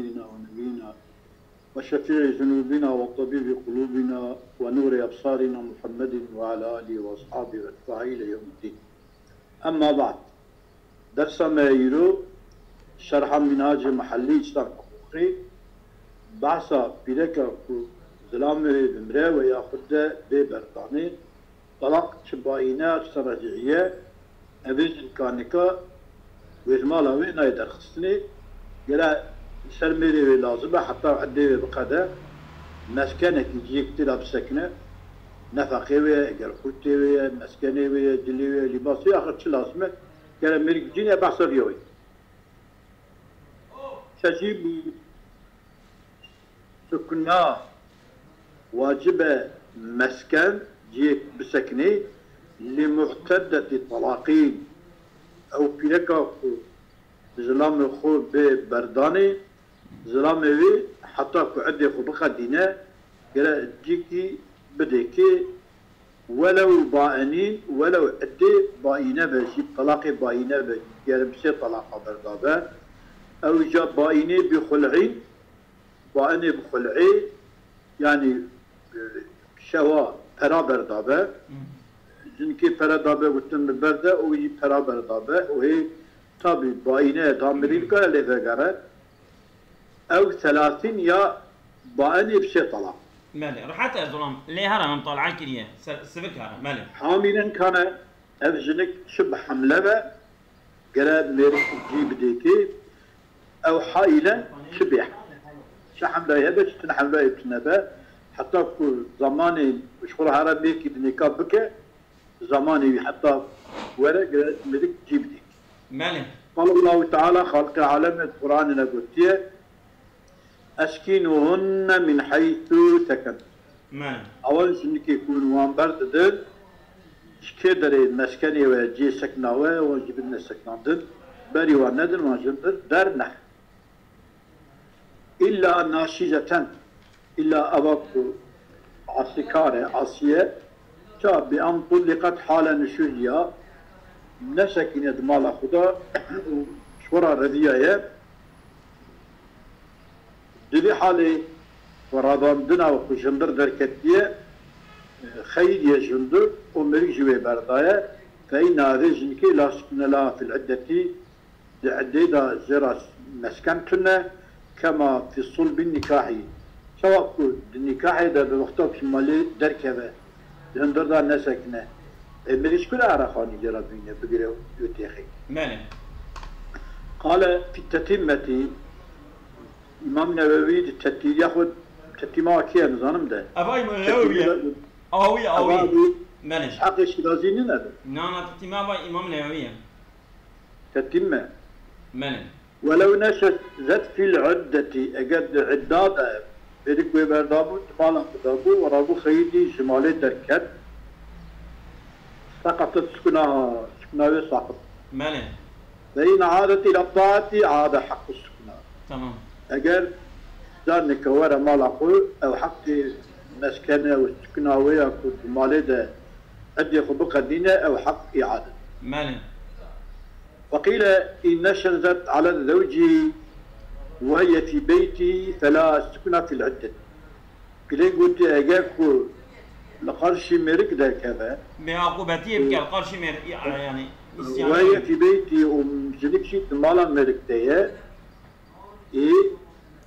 سيدنا ونبينا وشفيع ذنوبنا وطبيب قلوبنا ونور أبصارنا محمد وعلى آله وأصحابه وأتباعه إلى يوم الدين. أما بعد، درس ما يرو شرح منهاج محلي إسلام حقوقي بحثا بيدكا ظلامه بمراه وياخد ببرطاني طلاق شبائنا سرجعية أبيز الكانيكا وإجمالا وإنا يدرخصني قال سرميري لازمه حتى عدي بقدر مسكنك يجيك تلعب سكنه نفقي ويا قرقوتي ويا مسكني ويا دلي ويا لباسي اخر شي لازمه قال مريك جيني بحث فيوي تجيب سكنا واجب مسكن جيك بسكني لمعتدة الطلاقين او بيلكا زلام خو ببرداني زلامي وي حتى كعدي خو بقدينا قال جيكي بديكي ولو بائنين ولو عدي بائنة بشي طلاقي بائنة قال بسي طلاقة بردابة او جا بائنة بخلعين بائنة بخلعي يعني شوا برا بردابة جنكي برا دابة وتم بردة وهي برا بردابة وهي طبي بائنة دامرين قال لي فقرة أو 30 يا بائنة بشي طلاق. مالي رحت أظلم ليه هرا من طالعان كنيه سبك هرا مالي. حاملا كان أفجنك شب حملة قال ميرك جيب ديكي أو حائلة شبيح. شحملة يبش تنحملة يبتنبه حتى كل زماني مشغول هرا بيكي بنيكا بكي زماني حتى ورق ميرك جيب ديكي. مالي. قال الله تعالى خلق العالم القرآن نقولتيه أسكنوهن من حيث سكن. مالي. أول شيء يكون وان برد دل كدر مسكني وجي سكناوه وجبنا سكنادن بري وندن وجبنا درنه إلا ناشجة إلا أبقى عسكارة عصية جاء بأن طلقت حال نشوزها نسكن مال خدا شورا رضيايا دلي حالي ورادان دنا وخشندر دركتيه خير يا جندر ومريك جوي بردايا فإن هذا جنكي لا سكن لا في العدة لعديدا زراس مسكنتنا كما في الصلب النكاحي سواء النكاح ده بمختلف شمالي دركبه جندر دا نسكنه مريش كل عرفاني جرابينه بقرأ يتيخي. ماله. قال في التتمة إمام نووي التتيم ياخذ تتيمة كيا نظام ده. أباي نووي. أوي. ماله. حق الشيرازي نبى. نعم تتيمة أباي إمام نووي. تتمة. ماله. ولو نشزت في العدة أجد عدادة بريك وبردابو تمالا بدابو ورابو خيدي شمالي دركت سقطت سكناها سقط. ماله. فإن عادت إلى الطاعة عاد حق السكناء. تمام. أجل زار نكورة مال أقول أو حق مسكنة والسكناء وياكل مالي ده أدي خبق الدين أو حق إعادة. ماله. وقيل إن نشزت على الزوج وهي في بيتي فلا سكن في العدة. كلي قلت أجاكو لقرش مرك ده كذا بعقوبتي بك القرش مرك يعني وهي في بيتي ومجلك شيء مالا مرك ده إيه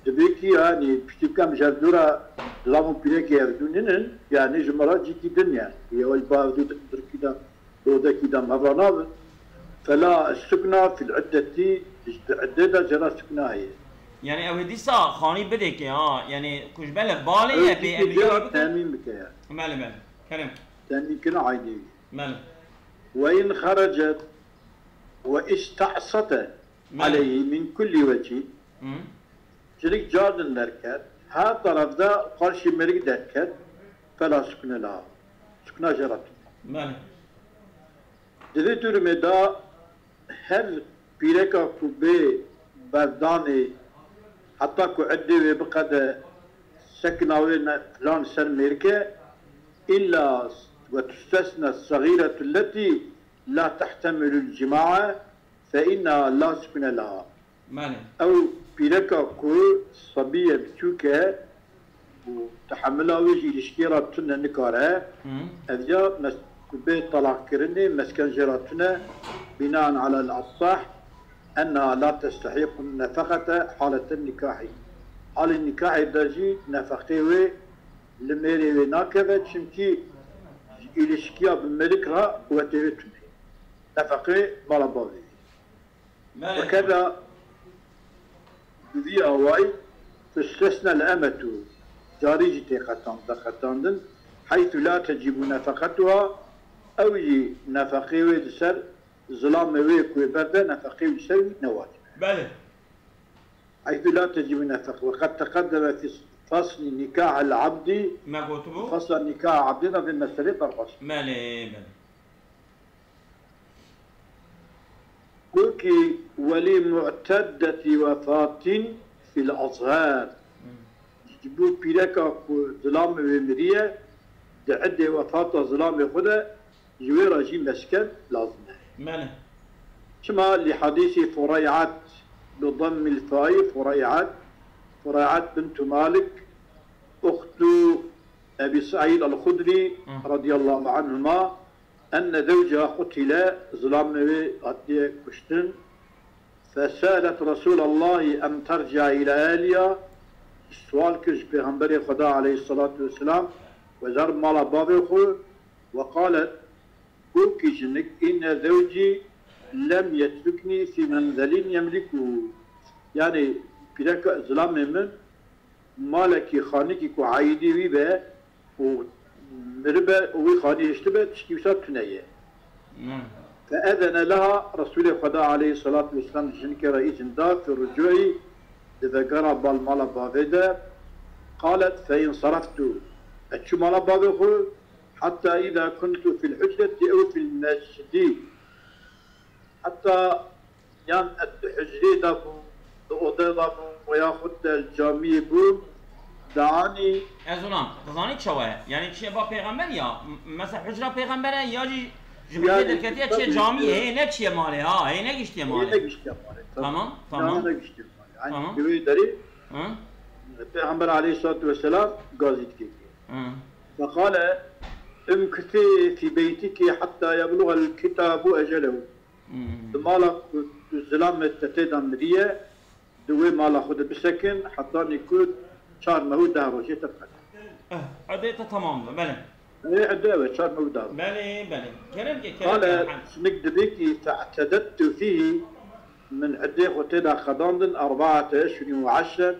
تبيكي يعني بشتكى مجردورة لامو بيلك يردونين يعني جمرة جيكي دنيا هي والبعض تقدر كده دودا كده مرنا فلا السكنة في العدة عدة جرى سكنة هي يعني أو هديسا خاني بدك يعني كوش بالك بالي جرى تامين بك يعني ماله كلام تامين كنا عادي ماله وإن خرجت واستعصت عليه من كل وجه شريك جاردن دركت ها طرف ده قرش مرق دركت فلا سكن لها سكنة جرت ماله دفي ترمي دا هر بيركا كوبي برداني حتى كو عدي بقد سكناوين فلان سر ميركا إلا وتستثنى الصغيرة التي لا تحتمل الجماعة فإنها لا سكن لها. ماله. أو بيركا كو صبية بتوكا وتحملها ويجي الاشكيرة بتنا نكارها أذيا بيت طلاق كرني مسكن جراتنا بناء على الأصح أنها لا تستحق النفقة حالة النكاح. حال النكاح درجي نفقته لميري وناكبت شمكي إلشكيا بملكها وتهتني نفقه مالا بابي. وكذا بذي أواي تستثنى الأمة جاريجتي قطاندن حيث لا تجب نفقتها أو نفقه ويدسر ظلام ويكوي برده نفقه ويسر نواجب. بله. حيث لا تجب نفقه. وقد تقدم في فصل نكاح العبد ما قلتبو؟ فصل نكاح عبدنا في المسألة الفصل. بله. كوكي ولمعتدة وفاة في الأزهار يجبو بيركا ظلام ومرية دعدة وفاة ظلام خدا جويرا جي مسكن لازمه. ماله كما لحديث فريعات بضم الفاء فريعات بنت مالك أخت أبي سعيد الخدري رضي الله عنهما أن زوجها قتل ظلام غدي كشتن فسألت رسول الله أن ترجع إلى أهلها. السؤال كش بيغمبري خدا عليه الصلاة والسلام وزار مالا بابي وقالت كوكي جنك إن زوجي لم يتركني في منزل يملكه. يعني بلاك ظلام من مالكي خانكي كو عايدي ويبا ومربا وخاني يشتبه تشكيوسات تنية. فأذن لها رسول خدا عليه الصلاة والسلام جنك رئيس دا في الرجوع إذا قرب المال بابدا. قالت فإن صرفت أتشو مال بابا حتى إذا كنت في الحجرة أو في المسجد حتى يعني الحجرة دابو دابو وياخد الجامع بوم دعاني. أزونام تظني شوية يعني شيء با پیغمبر يا مثلا حجرة پیغمبر يا جي جمعية دركتية شيء جامع هي نكشية ماله ها هي نكشية ماله. تمام تمام يعني كوي دري البيغمبر عليه الصلاة والسلام قازيت كيكي فقال امكثي في بيتك حتى يبلغ الكتاب أجله. مالك الظلام التتيدا مرية دوي مالا خود بسكن حتى نكون شار مهود دهر وشي تبقى عديت تمام بله ايه عدوه شار مهود دهر بله كلام قال سنك دبيكي فاعتددت فيه من عدي خوتيدا خضاندن 4 أشهر و10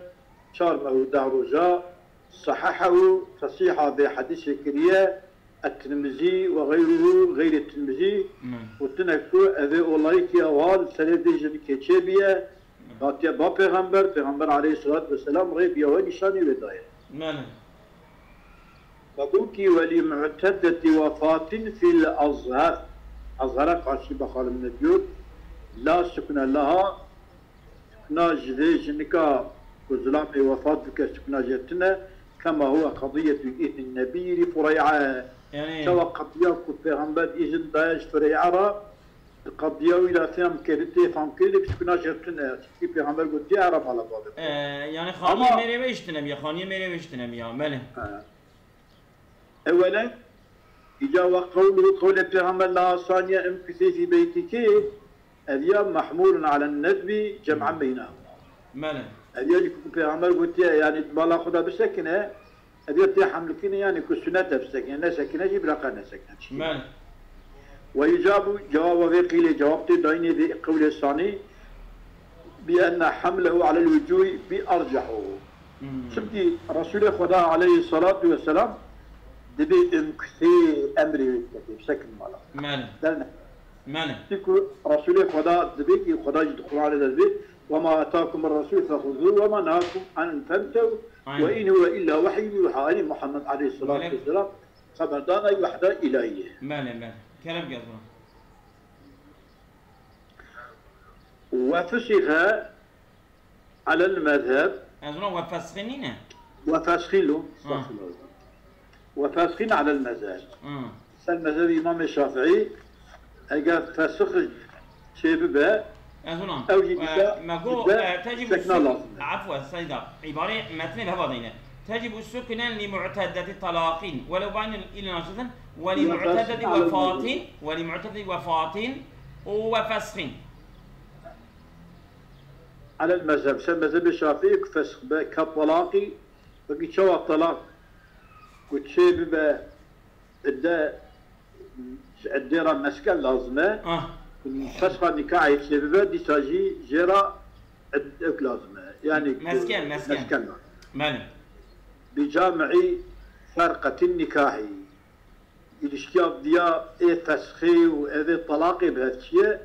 شار مهود دهر جاء صححه تصحيحه بحديث كريه الترمذي وغيره غير الترمذي وتنكو أذي أولايكي أوال سنة جنكي تشيبية باتيا با پیغمبر عليه الصلاة والسلام غيب يوه نشاني وداية. فقوكي ولمعتدة وفاة في الأزهر أزهر قاشي بخال من البيوت لا سكن لها سكنا جذي جنكا وظلام وفاة بك سكنا جتنا كما هو قضية إذن النبي لفريعة. يعني سواء قضية كبيرنباد إذن دايش فريعة قضية إلى ثام كريتي فام كريتي سكنا جرتنا كبيرنباد قد يعرف على بعض. يعني خانية ميري ويشتنم يا خانية ميري ويشتنم يا ماله. أولا إجا وقوله قول البيغمبر لا ثانية امكثي في بيتك اليوم محمول على الندب جمعا بينهما. ماله. اليوم يكون البيغمبر قلت يعني بالا خدا بسكنه أديت حملكين يعني كسنة بسكنه نسكنه جيب لقنا سكنه. ماله. ويجاب جواب وقيل جوابت ديني ذي قول الثاني بأن حمله على الوجوه بأرجحه. سبتي رسول خدا عليه الصلاة والسلام دبي امكثي أمري بسكن ماله. ماله. تكو رسول خدا دبي خدا يدخل على البيت وما أتاكم الرسول فخذوه وما نهاكم عن فانتوا وإن هو إلا وحي يوحى إلى محمد عليه الصلاة والسلام خبردانا يوحى إلهية. ماله كلام قصدنا. وفسخ على المذهب. أظن وفسخينه. وفسخينه. وفسخين على المذهب. المذهب الإمام الشافعي قال فسخ شبه أزونام أو جديدة ماكو تجب عفوا سيدا عبارة متن بهذا تجب السكنة لمعتدة الطلاقين ولو بين إلى ناشطة ولمعتدة وفاة وفسخ على المذهب المذهب الشافعي كفسخ كالطلاق بقي شو الطلاق قلت شيء ببا الديرة مسكن لازمة فسخ النكاح يشي ببا دي ساجي جيرا لازمة يعني مسكن ماله بجامع فرقة النكاح الاشتياق ديا فسخي وهذا الطلاق بهذا الشيء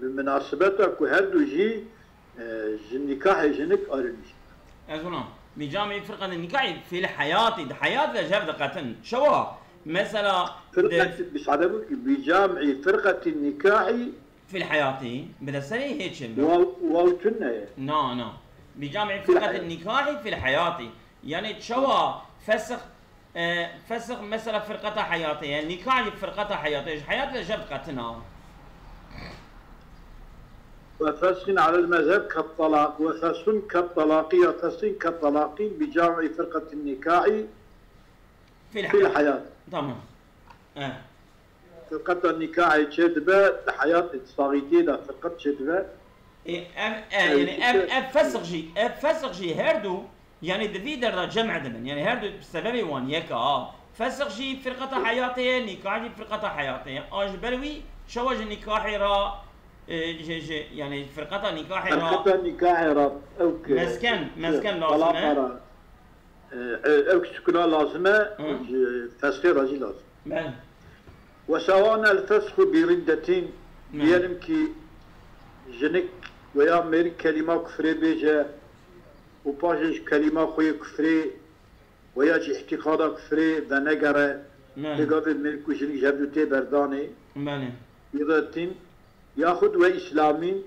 بمناسبتك وهردو جي النكاح جنك أرنش أزونا بجامع فرقة النكاح في الحياة لجاب دقة شو مثلا بسعدك بجامع فرقة النكاح في الحياة بدأ سنة هيك شيء واوتنا نو بجامع فرقة النكاح في الحياة يعني شو فسخ مثلا فرقة حياتية يعني نكاح فرقة حياتية حياة لجاب دقتنا وفسخ على المذهب كالطلاق وفسخ كالطلاق وفسخ كالطلاق بجامع فرقة النكاح في الحياة تمام فرقة النكاح شدبة الحياة الصاغيتين فرقة شدبة يعني فسخ جي هردو يعني دفي در جمع دبن يعني هردو بسبب وان يكا فسخ جي فرقة حياتية نكاح جي فرقة حياتية بلوي شواج النكاح را يعني فرقة النكاح را مسكن لازمة او سكنة لازمة فسخ رجل لازم وسواء الفسخ بردة يلمكي جنك ويا مير كلمة كفري بيجا وباجش كلمة خوي كفري ويا جي احتقاد كفري ونقرة لقابل ملكو جنك جبدو تي برداني يضتين ياخد وإسلامي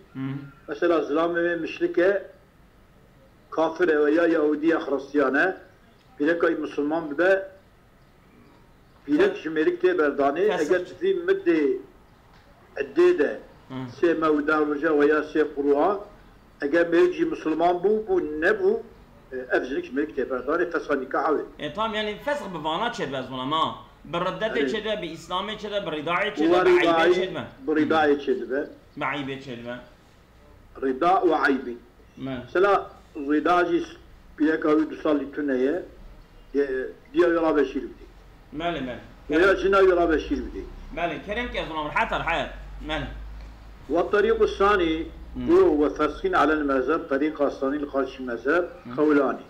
مثلا إسلامي مشركة كافر ويا يهودية خريستيانة بيلك أي مسلمان بدا بيلك جميرك تي برداني اگر في مدة عديدة سي مودا وجا ويا سي قروها اگر ميرجي مسلمان بو نبو افزلك جميرك تي برداني فسخ نكاحوي طام يعني فسخ بفانات شد بزونا ما بالردات شد بإسلامي شد بالرضاعي شد بعيبة شد برضاعي شد بعيبة شد رضاء وعيبي سلا الرضاعي بيلك أوي دوصالي تونية ديا يرى بشير بدي مالي ويا جنا يرى بشير بدي مالي كريم كيزونا حتى الحياة مالي والطريق الثاني هو فسخين على المذهب طريقة الثانية لقاش المذهب قولاني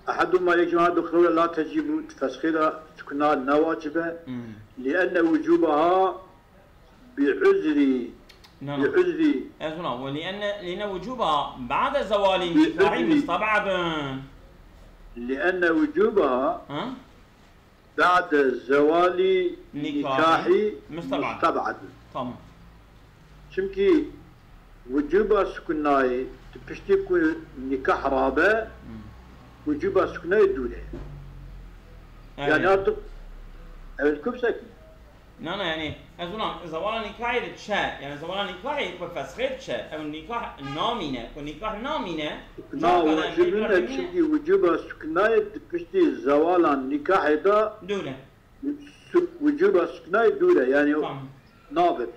أحدهما يجمع دخول لا تجب تفسخها تكون واجبة لأن وجوبها بعذر ولأن وجوبها بعد زوال النكاح مستبعد لأن وجوبها بعد زوال نكاح مستبعد تمام چونكي وجوبها سكناي تبشتي كل نكاح رابع وجوبها سكناي دولة يعني أرتب أولكم ساكن لا يعني أظن زوال نكاح الشاء يعني زوال نكاح وفسخ الشاء أو نكاح نامينة ونكاح نامينة وجوبنا تشكي وجوبها سكناي تبشتي زوال نكاح دا دولة وجوبها سكناي دولة يعني نابت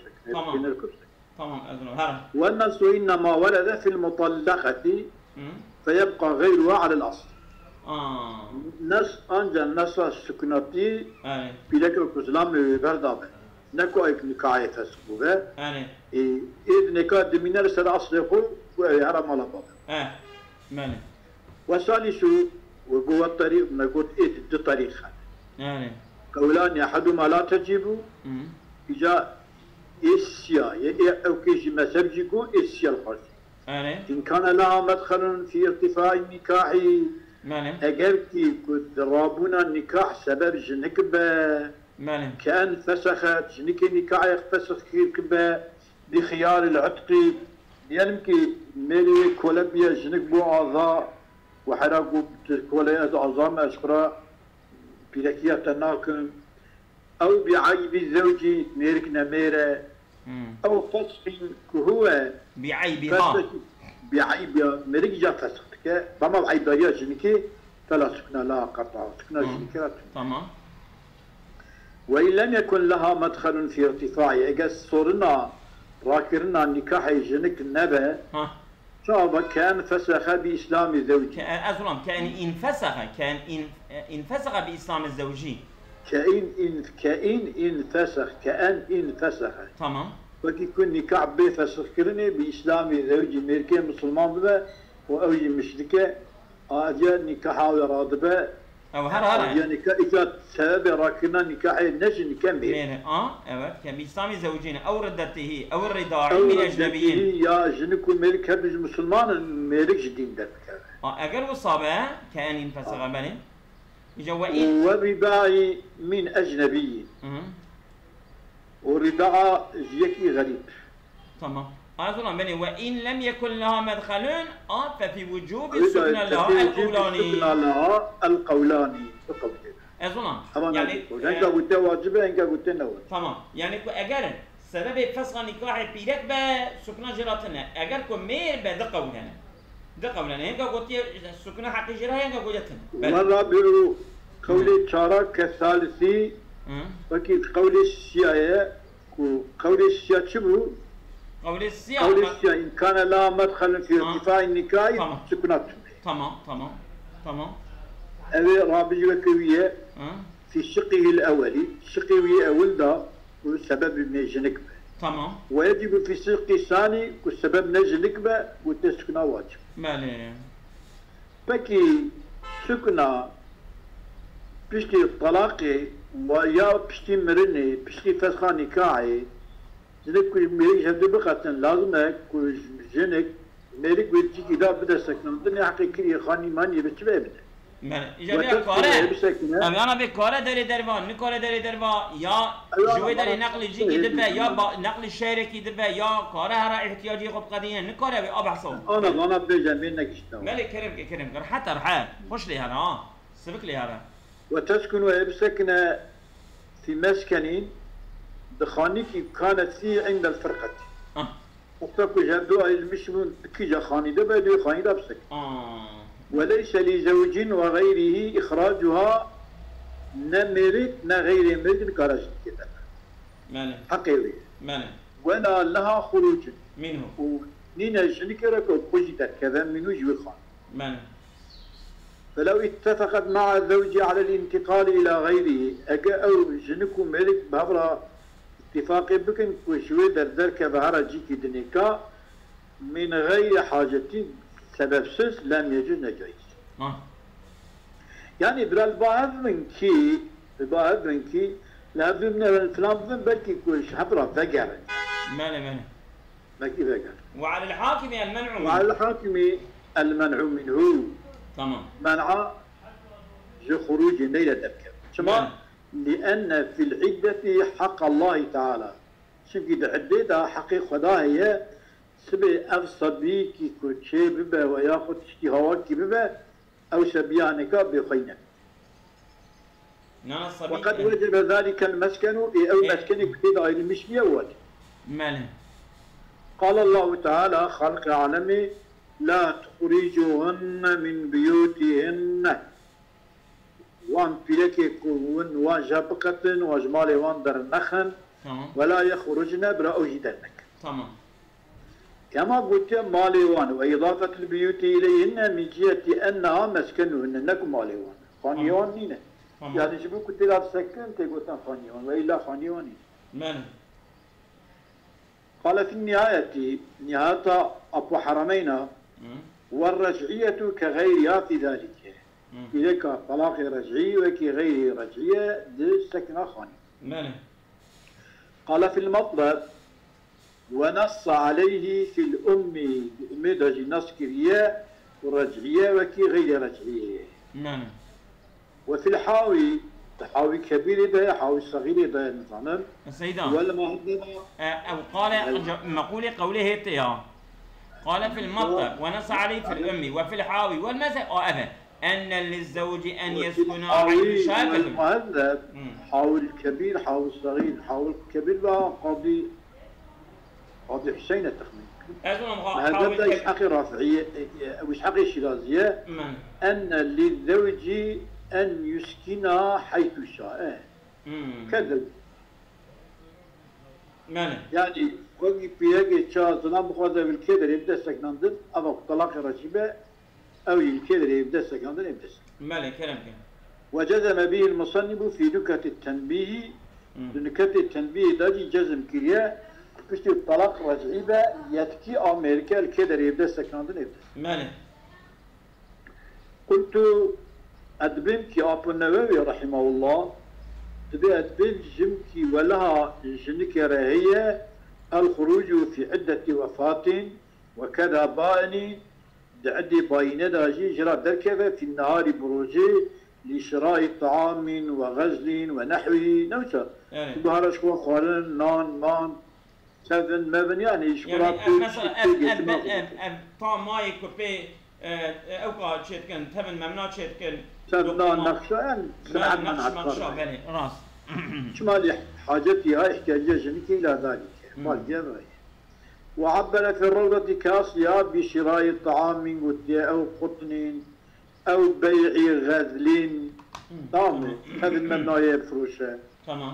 تمام أظن والناس إنما ولد في المطلقة فيبقى غيرها على الأصل ناس أنجا الناس السكناتي بيلك الكسلام بردابة نكو أيك نكاية فسقوه إذ نكاية دمينار سر أصله ويهرم على بابه مالي وثالث وهو الطريق نقول إيه دي طريقة قولان أحدهما لا تجيب إجا إسيا أو كيجي مذهب جيكو إسيا الخرج إن كان لها مدخل في ارتفاع النكاح أجر كي رابونا النكاح سبب جنك كأن فسخت جنك النكاح فسخ كيركبه بخيار العتق يمكن ميلي كولبيا جنك بو أعضاء وحرقوا كوليات عظام أشقراء بلكية تناكم أو بعيب الزوج ميرك نميرة أو فسخ كهو بعيبها بعيب مريجا فسخك بما بعيب يا جنكي فلا سكن لها قطع سكن جنكي تمام. وإن لم يكن لها مدخل في ارتفاعه اجس صورنا راكرنا نكاح جنك النبا شابا كان فسخ بإسلام زوجي أظلم كان إن فسخ بإسلام الزوجي كأن فسخ تمام. وكيكون نكاح بفسخ كرني بإسلام زوجي ميركي مسلمان بها وأوجي مشركة أجا نكاح ورادبة أو هرا يعني إذا سبب راكنا نكاح نجي نكمل evet كان بإسلام زوجين أو ردته أو الرضاعي من أجنبيين يا جنكو ملك هبز مسلمان ملك جديد دك أجر وصابة كان ينفسخ بني جوائين وبباعي من أجنبي ورضاعة يكي غريب تمام. أظن بني وإن لم يكن لها مدخلون ففي وجوب السكن لها القولاني أظن يعني إنك قلت واجبة إنك قلت نوى تمام. يعني أجر سبب فسخ نكاح بيرك بسكن جراتنا أجر كمير دقولنا إنك قلت سكن حق جراه إنك قلتنا والله بيرو قولي شارك كثالثي وكيف قولي السياية قولي السياية شبه قولي السياية إن كان لا مدخل في ارتفاع النكاح سكنات تمام. أبي رابج وكوية في شقه الأولي شقه أول دا والسبب من جنكبة تمام. ويجب في الشق الثاني والسبب من جنكبة والتسكن واجب مالي بكي سكنة بشتي الطلاق ويا بشتي مرني بشتي فسخ نكاحي جنك ميريك هدو بقى لازمك وجنك ميريك ويجي كده بدا سكنة الدنيا حقيقية خاني ماني بتشبه بدا من إجابة كاره أنا بكاره داري دروان نكاره داري دروا يا جوي داري نقل جيكي دبا يا نقل الشاركي دبا يا كاره هرا احتياجي خب قديا نكاره بأبحثه أنا بيجان منك اشتغل مالك كرم حتى رحال خوش لي هذا سبك لي هذا وتسكن ويبسكن في مسكن دخانك كانت فيه عند الفرقة وتكو جابدو المشمون كي خاني دبا دي خاني دبسك وليس لزوج وغيره إخراجها نمرت نغير مرد كرجت كده حقيقي ولا لها خروج منه ونينا جنكرك وقجدت كذا من وجه خان فلو اتفقت مع الزوج على الانتقال إلى غيره أجا أو جنكو ملك بهبرا اتفاق بكن وشوي دردر كبهرا جيكي دنيكا من غير حاجة سبب سس لم يجوز نجايز يعني بالبعض من كي لابد من الفلان بلكي كوش حبرا فقر ماله بلكي فقر وعلى الحاكم المنع منه وعلى الحاكم المنع منه تمام منع خروج ليلة الكب شما لأن في العدة حق الله تعالى شنك عدتها حقيقة خدا هي سبي أفصبي كي كوتشي ببا وياخد اشتهاوات كي ببا أو سبيانك بخينك وقد وجب ذلك المسكن أو مسكن كتير أيضا مش بيوت ماله قال الله تعالى خلق عالمي لا تخرجوهن من بيوتهن وان بيلكي كون وان جابقة وجمالي وان درنخن ولا يخرجن برأو جدنك تمام كما قلت ماليوان وإضافة البيوت إليهن من جهة أنها مسكنهن إنكم ماليوان خانيوان نينا يعني شبه كنت لا تسكن تقول خانيوان وإلا خانيوان قال في النهاية نهاية أبو حرمين والرجعية كغيرها في ذلك إذا طلاق رجعي وكغير رجعية دي سكنة خاني قال في المطلب ونص عليه في الأم مدج نص كرية ورجعية وكي غير رجعية وفي الحاوي حاوي كبير ده حاوي صغير ده مثلا سيدا ولا ما عندنا أو قال مقولة قوله هي قال في المطلب ونص عليه في الأم وفي الحاوي والمذهب أبا أن للزوج أن يسكن عند شاكل المؤدب حاول الكبير حاول الصغير حاول الكبير بقى قاضي قاضي حسين التخمين أزولم هذا حاول إسحاق رافعية أو إسحاق الشيرازية أن للزوج أن يسكن حيث شاء كذا يعني قوي بيجي شازنا مخاطب بالكدر يبدأ سكناندن أو طلاق رشيبة أو الكدر يبدأ سكناندن يبدأ كلام وجزم به المصنف في نكت التنبيه نكت التنبيه داجي جزم كريا بشتي الطلاق رجعيبة يتكي أمريكا الكدر يبدأ سكناندن يبدأ قلت أدبن كي أبو النووي رحمه الله تبي أدبن جمكي ولها جنك رهية الخروج في عدة وفاة وكذا باني دعدي باينة داجي جرى دركبة في النهار بروجي لشراء طعام وغزل ونحوه نوشا بهارش كوا خوارن نان مان سفن مبن يعني شكرات مثلا طعام ماي كوبي اوقا تشيتكن ثمن ممنوع تشيتكن سبنا نقشة يعني سمعت من عطار راس شمال حاجتي هاي احتياجية جنكي إلى ذلك مال جمعي وعبر في الروضة كاصيا بشراء طعام أو قطن أو بيع غزل طعم هذا الممنوع يفروشه تمام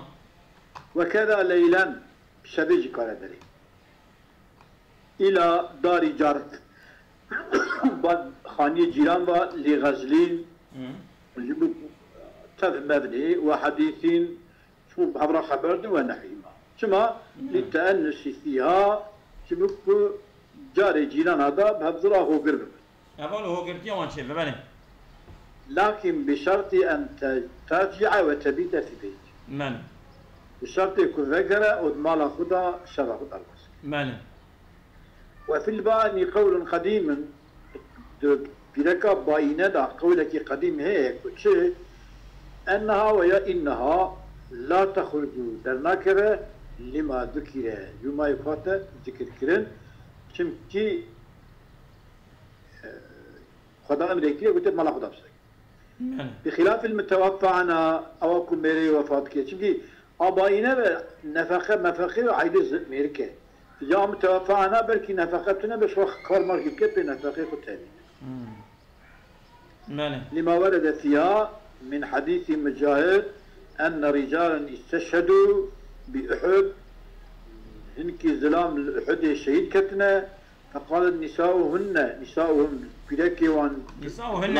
وكذا ليلا شبيج قال ذلك إلى دار جارك بعد خاني جيران لغزلين مبني وحديثين شو عبر خبرنا ونحيما شما للتأنس فيها شبك جاري جيران هذا بهبزرا هو قرب أقول هو قرب يوم شيء ببالي لكن بشرط أن ترجع وتبيت في بيت بشرط يكون ذكر ودمال خدا شرع خدا وفي الباني قول قديم بلك باينة دا قولك قديم هيك شيء أنها ويا إنها لا تخرج درناكرة لما ذكر يوم يفات ذكر كرن شمكي خدا أمريكية قلت ما لا خدا بسك بخلاف المتوفى عنا أو كل ميري وفات كي شمكي أباينة نفخة مفخة عيد أمريكا جاء متوفى عنا بركي نفختنا بس وقت كارمار كيف بنفخة قتالي لما ورد فيها من حديث مجاهد أن رجالا استشهدوا بأحد هنك زلام الأحد الشهيد كتنا فقال نساؤهم بلاكي وان نساؤهن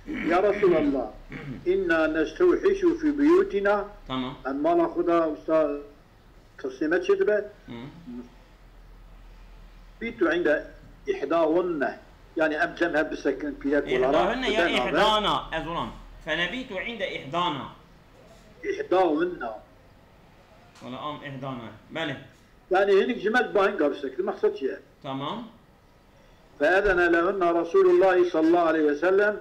يا رسول الله إنا نستوحش في بيوتنا تمام أما لا خدا أستاذ قسمت شدبة بيتو عند إحداهن يعني أبجمها بسكن بياك ولا إحداهن يا إحدانا أزولان فنبيت عند إحدانا إحداهن ولا إحدانا بله يعني هناك جمال باين قبسك المقصد شيء تمام فأذن لهن رسول الله صلى الله عليه وسلم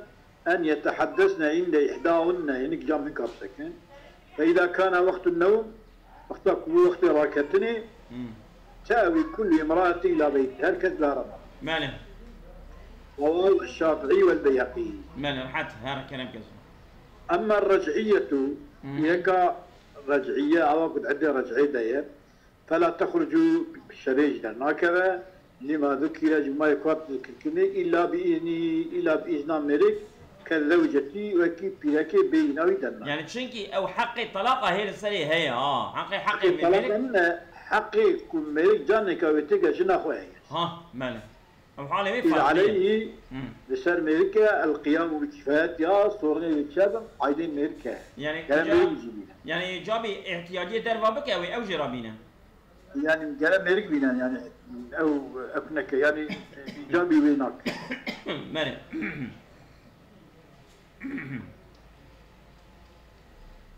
أن يتحدثن عند إحداهن هناك جمع قبسك فإذا كان وقت النوم وقت راكتني تأوي كل امرأة إلى بيتها الكذبة رمى ماله رواه الشافعي والبيهقي ماله حتى هذا كلام كذا أما الرجعية هيك رجعية أو قد عندي رجعية دير فلا تخرجوا بالشريج هكذا لما ذكر جمع يقات إلا بإذن أمريك كالزوجة وكي بيك بينه ودنا يعني تشنكي أو حق الطلاق هي السرية هي حق الطلاق حقي كل ملك جانك وتيجا جنا خويا ماله أو حاله إذا عليه لسر ملكة القيام بالكفايات يا صورني بالشاب عايدين ملكة يعني جابي احتياجية دربابك أو جرابينا يعني جرب ملك بينا يعني أو أبنك يعني جابي وينك ماله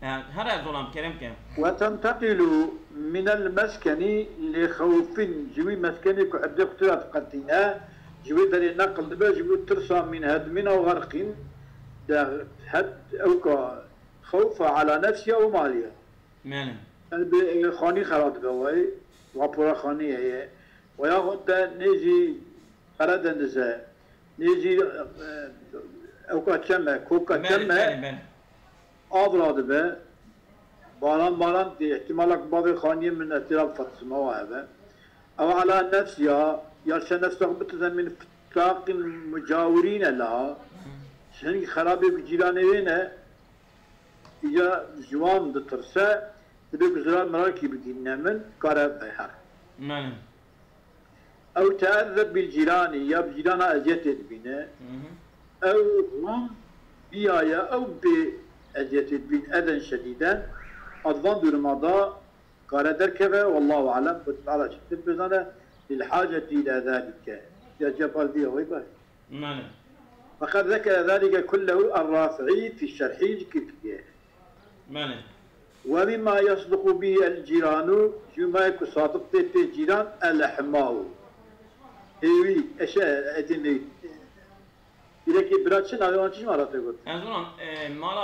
هذا ظلام كلام كم وتنتقل من المسكن لخوف جوي مسكني كعد اختلاف قتنا جوي داري نقل دبا جوي ترسى من هدم أو غرق ده هد أو خوف على نفسها ومالها ماله خاني خراد قوي وابورا خاني هي وياخد نيجي خراد النساء نيجي أو كتشمة كوكا تشمة أبراد به بالان دي احتمالك بعض خانية من اعتراف فاطمة وهذا أو على نفسها يرشى نفسها بتزن من فتاق المجاورين لها شنك خرابي بجيراني وينه يا جوان دترسا تبي بزرار مراكي بدينا من كارب بيحر نعم أو تأذب بالجيران يا بجيرانا أزيتت بنا أو هم بيايا أو بأزيتت بين أذى شديدا أظن درمضا قال دركبه والله أعلم وتعالى شكت بزنا للحاجة إلى ذلك يا جبال بيه ويبه نعم فقد ذكر ذلك كله الرافعي في الشرح الكتبية نعم ومما يصدق به الجيران جمع يصادق في الجيران الأحماء ايوي اشياء ادني يلكي براتشن هذا ما تجمع راتبه أظن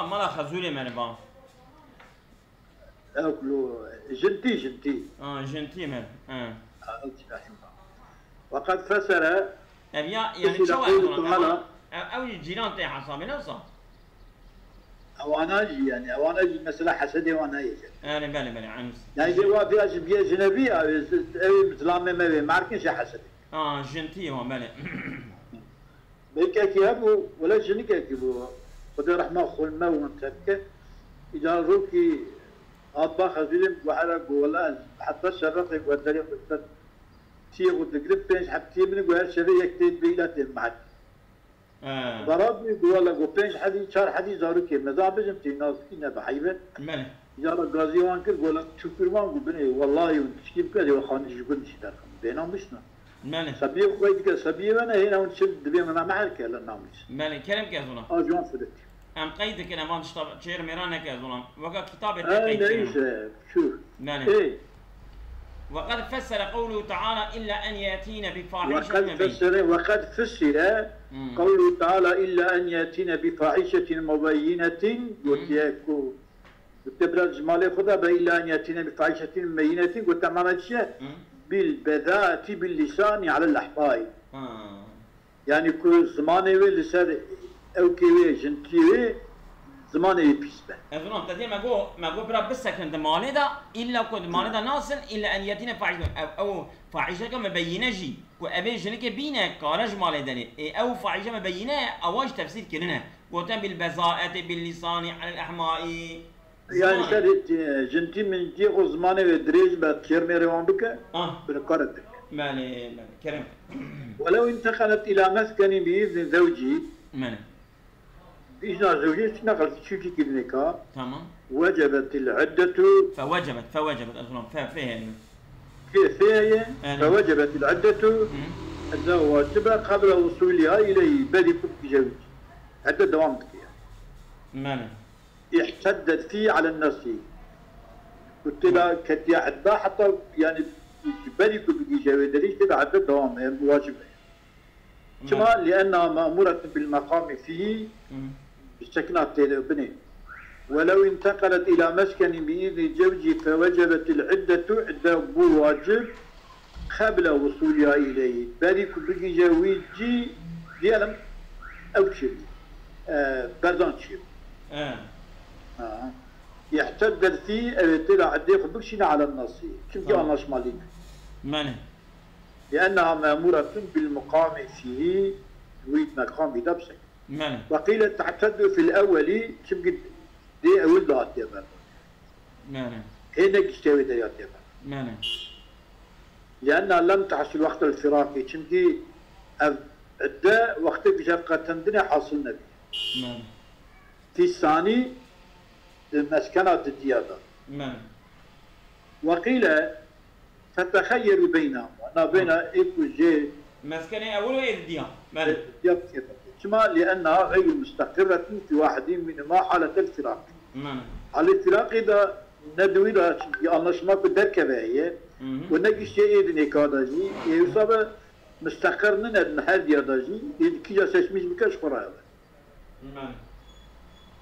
مالا خزولي من با اكلو جنتي جنتي من وقد فسر يعني شو أظن أو الجيران تاع حسابي نفسه اواناجي يعني اواناجي مثلا حسدي وانا يجي أنا بالي عنس يعني جوا في اشبيه جنبيه او متلامه ما معركش حسدي جنتي هو بالي بيكاكي هبو ولا جنكاكي بو قدر رحمه خلما وانتك اذا روكي اطبخ زين وحرق ولا حتى الشرق ودري قلت تي وتقرب بينش حتى من قال شبيه يكتب بيلات معك ضربني ولا قبينش حدي شار حدي زاروكي مزابجم تي ناس كنا بحيبه بالي يا غازي وان كر ولا شكرمان بني والله وتشكيب كذا وخانش يقول شي دار بينهم مشنا مالي سبيه كويس سبيه انا هنا ونشد بين ما معك لا نامش مالي كلام كازونا جون فدك ام قيدك انا ما نشطب شير ميرانا كازونا وقع كتاب ليش شوف مالي ايه وقد فسر قوله تعالى الا ان ياتينا بفاحشه مبينه وقد فسر قوله تعالى الا ان ياتينا بفاحشه مبينه وتيكو وتبرز مالي خدا الا ان ياتينا بفاحشه مبينه وتمام شيء بالبذاءة باللسان على الأحباء يعني كل زمانه لسان أو كوي جنتيه زمانه بيسبه أظن تدي ما جو برا بس كنت مالي دا إلا كنت مالي دا ناصل إلا أن يأتينا فاحشة أو فاحشة كم مبينة جي كو أبي جنك بينا كارج مالي داني أو فاحشة مبينة أواج تفسير كرنا وتم بالبذاءة باللسان على الأحماء يعني شريت جنتي من جي زمانه دريج بتشير ميريون بك بالقرد مالي كرم ولو انتقلت إلى مسكن بإذن زوجي مالي بإذن زوجي نقلت شوكي كلينيكا تمام وجبت العدة فوجبت أظن فيها فيها فوجبت العدة الزواج قبل وصولها إليه بدي كل زوج عدة دوامتك مالي احتدت فيه على النصي قلت لها كتي عدة حتى يعني بالي بيجي جاوي دريش تبع عدة دوام واجبة كما لأنها مأمورة بالمقام فيه بالسكنات بني ولو انتقلت إلى مسكن بإذن زوجي فوجبت العدة عدة واجب قبل وصولها إليه بالي بيجي جاوي جي ديالم أو شيء برزان شيء يحتدل فيه طلع عديق بكشنا على النصي كم جاء النص مالك ماني لأنها مأمورة بالمقام فيه تريد مقام بدبسك ماني وقيل تعتد في الأول كم قد دي أول دهات يبا ماني هنا كشتوي ديات يبا ماني لأنها لم تحصل وقت الفراق كم دي أداء وقت بشفقة تندنا حاصل نبي ماني في الثاني المسكنات الديادة وقيل تتخير بينهم وانا بين ايكو جي مسكنة اول وإيه الديان كما لانها غير مستقرة في واحد منهما حالة الفراق على الفراق اذا ندوي لها انشما كدركبه هي ونجي شيء اذن كاداجي يصاب مستقرنا النهار دياداجي كي جا سشميش بكاش قراءه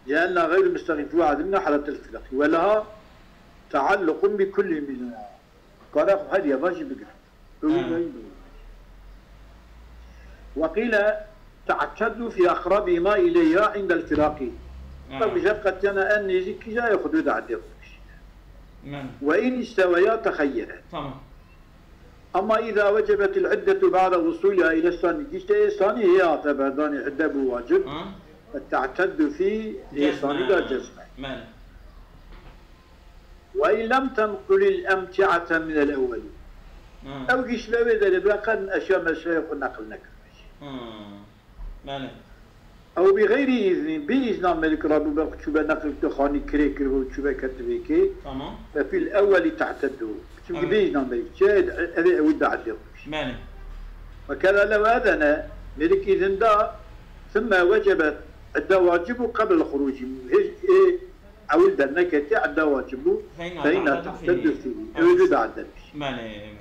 لأنها غير مستقيم في واحد من حالة الفراق ولها تعلق بكل منها قرق هذه باجي بقرأ وقيل تعتد في أقربهما إليها عند الفراق فبشقة أنا أني زكي جاي خدود عدي ماله. وإن استويا تخيرا. تمام. أما إذا وجبت العدة بعد وصولها إلى الثاني، جيشتي الثاني هي اعتبران عدة بواجب تعتد في الثاني لا جزمة. ماله. وإن لم تنقل الأمتعة من الأول أو جيش لويدا لبقى أشياء مشايخ النقل نكرش. ماله. أو بغير إذن، بإذن ملك ربو بقى شبه نقل تخاني كريكر وشبه كتبيكي. تمام. ففي الأول تعتدوا. شبه بإذن ملك شاهد أبي أود عدل. ماله. وكذا لو أذن ملك إذن دا ثم وجبت عدة واجب قبل الخروج أولد النكتة عدة واجب فإن تعتد فيه أولد عدل. ماله.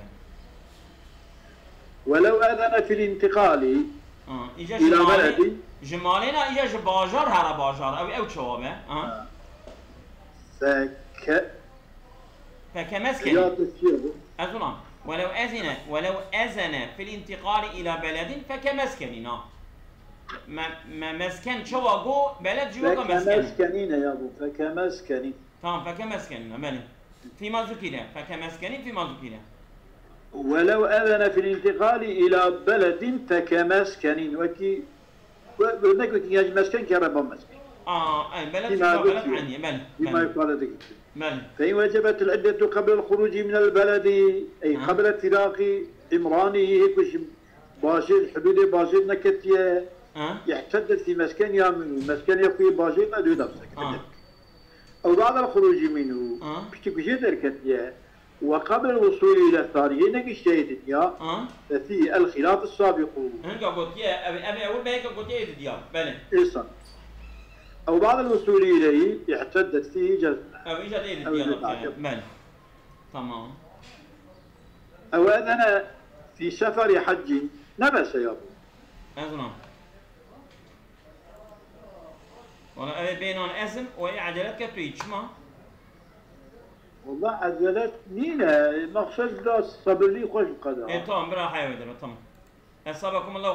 ولو أذن في الانتقال إلى بلد جمالنا إجا باجار هرا باجار أو شوابه فكمسكن أظن ولو أذن في الانتقال إلى بلد فكمسكن ما مسكن شو أقول بلد جوا مسكن فكمسكنين يا أبو فكمسكنين تمام فكمسكن مالي فيما ذكر فكمسكن فيما ذكر ولو أذن في الانتقال إلى بلد فكمسكن وكي ونقول يا مسكن كربا مسكن بلد عني بما يقال ذلك مال فإن وجبت العدة قبل الخروج من البلد أي قبل اتراق عمرانه هيك باشر حدود باشر نكتيه يحتدد في مسكن يامنه مسكن يقوي باشر ما دون نفسك أو بعد الخروج منه بشتكي دركتيه وقبل الوصول إلى الثاني هنا اجتهدت يا ففي الخلاف السابق هنقا قلت يا أبي أقول بهيك قلت يا إذا بله إيصا أو بعد الوصول إليه يحتدد فيه جزمة أو إيجاد إذا مال تمام أو أذن في سفر حج نبس يا أبو أذن والله أبي بينون أزم وعجلتك تويتش ما والله عجلت نينا مقصد لا صبر لي خوش قدر إيه تمام براحة يا ودر تمام أصابكم الله